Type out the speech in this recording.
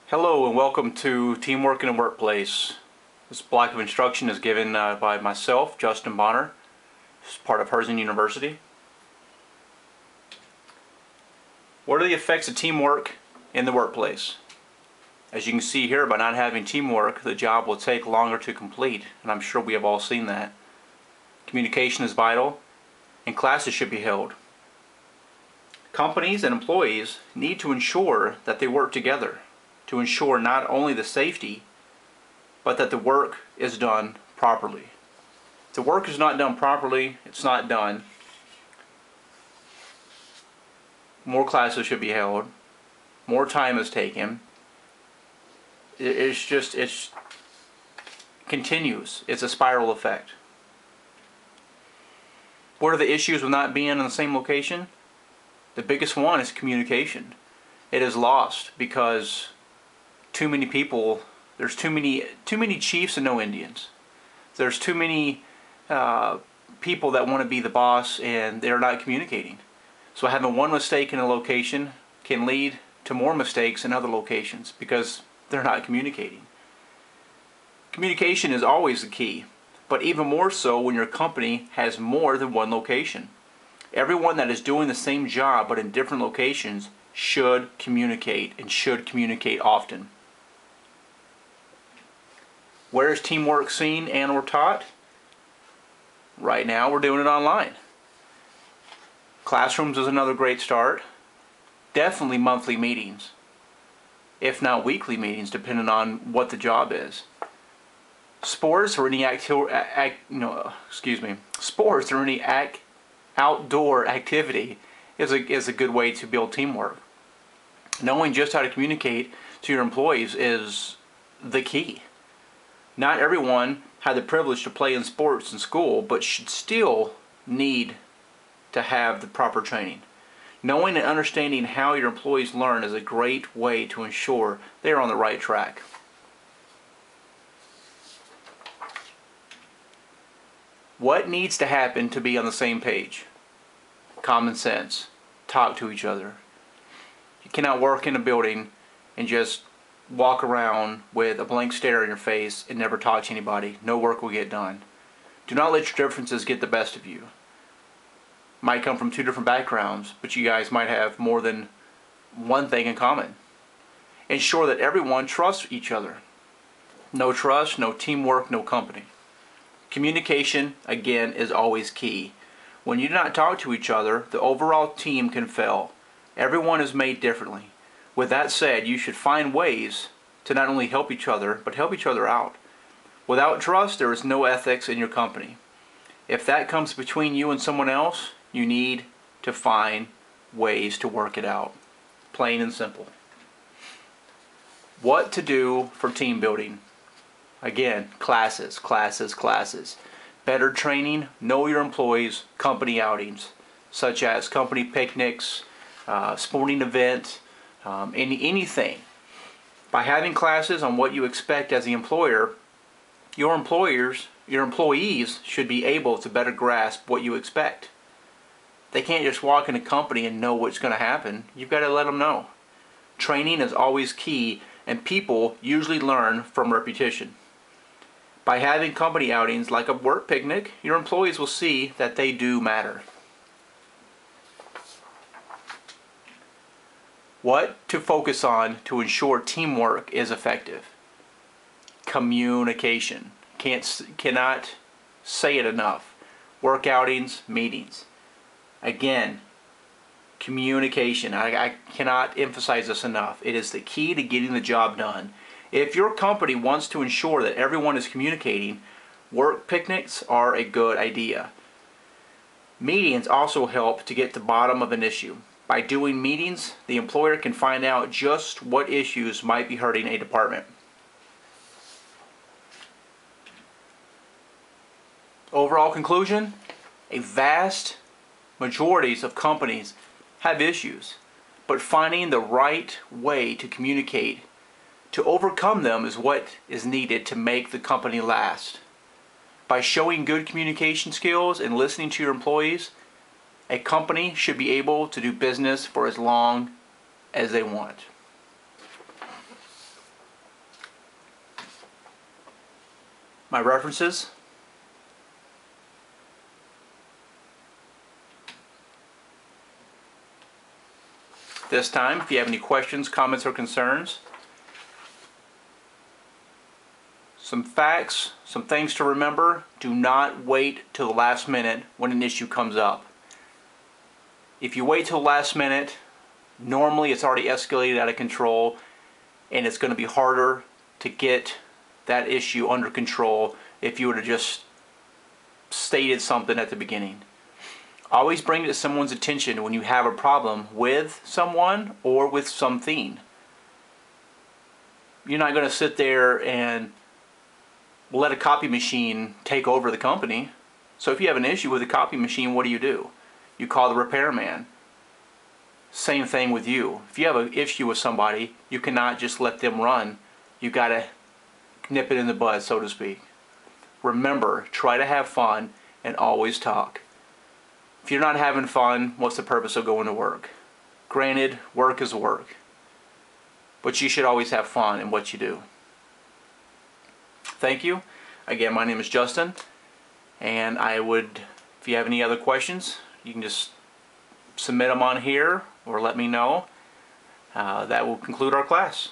Hello and welcome to Teamwork in the Workplace. This block of instruction is given by myself, Justin Bonner. This is part of Herzing University. What are the effects of teamwork in the workplace? As you can see here, by not having teamwork, the job will take longer to complete, and I'm sure we have all seen that. Communication is vital, and classes should be held. Companies and employees need to ensure that they work together to ensure not only the safety, but that the work is done properly. If the work is not done properly, it's not done. More classes should be held. More time is taken. It's continuous. It's a spiral effect. What are the issues with not being in the same location? The biggest one is communication. It is lost because too many people, there's too many chiefs and no Indians. There's too many people that want to be the boss and they're not communicating. So having one mistake in a location can lead to more mistakes in other locations because they're not communicating. Communication is always the key, but even more so when your company has more than one location. Everyone that is doing the same job but in different locations should communicate and should communicate often. Where is teamwork seen and or taught? Right now we're doing it online. Classrooms is another great start. Definitely monthly meetings, if not weekly meetings, depending on what the job is. Sports or any sports or any outdoor activity is a good way to build teamwork. Knowing just how to communicate to your employees is the key. Not everyone had the privilege to play in sports in school, but should still need to have the proper training. Knowing and understanding how your employees learn is a great way to ensure they are on the right track. What needs to happen to be on the same page? Common sense. Talk to each other. You cannot work in a building and just walk around with a blank stare in your face and never talk to anybody. No work will get done. Do not let your differences get the best of you. Might come from two different backgrounds, but you guys might have more than one thing in common. Ensure that everyone trusts each other. No trust, no teamwork, no company. Communication, again, is always key. When you do not talk to each other, the overall team can fail. Everyone is made differently. With that said, you should find ways to not only help each other, but help each other out. Without trust, there is no ethics in your company. If that comes between you and someone else, you need to find ways to work it out. Plain and simple. What to do for team building? Again, classes. Better training, know your employees, company outings, such as company picnics, sporting event, anything. By having classes on what you expect as the employer, your employees should be able to better grasp what you expect. They can't just walk in a company and know what's going to happen. You've got to let them know. Training is always key, and people usually learn from repetition. By having company outings like a work picnic, your employees will see that they do matter. What to focus on to ensure teamwork is effective? Communication. Cannot say it enough. Work outings, meetings. Again, communication. I cannot emphasize this enough. It is the key to getting the job done. If your company wants to ensure that everyone is communicating, work picnics are a good idea. Meetings also help to get to the bottom of an issue. By doing meetings, the employer can find out just what issues might be hurting a department. Overall conclusion, a vast majorities of companies have issues, but finding the right way to communicate to overcome them is what is needed to make the company last. By showing good communication skills and listening to your employees, a company should be able to do business for as long as they want. My references. This time, if you have any questions, comments, or concerns. Some facts, some things to remember. Do not wait till the last minute when an issue comes up. If you wait till the last minute, normally it's already escalated out of control, and it's going to be harder to get that issue under control if you would have just stated something at the beginning. Always bring it to someone's attention when you have a problem with someone or with something. You're not going to sit there and let a copy machine take over the company. So if you have an issue with a copy machine, what do? You call the repairman. Same thing with you. If you have an issue with somebody, you cannot just let them run. You got to nip it in the bud, so to speak. Remember, try to have fun and always talk. If you're not having fun, what's the purpose of going to work? Granted, work is work, but you should always have fun in what you do. Thank you. Again, my name is Justin, and if you have any other questions, you can just submit them on here or let me know. That will conclude our class.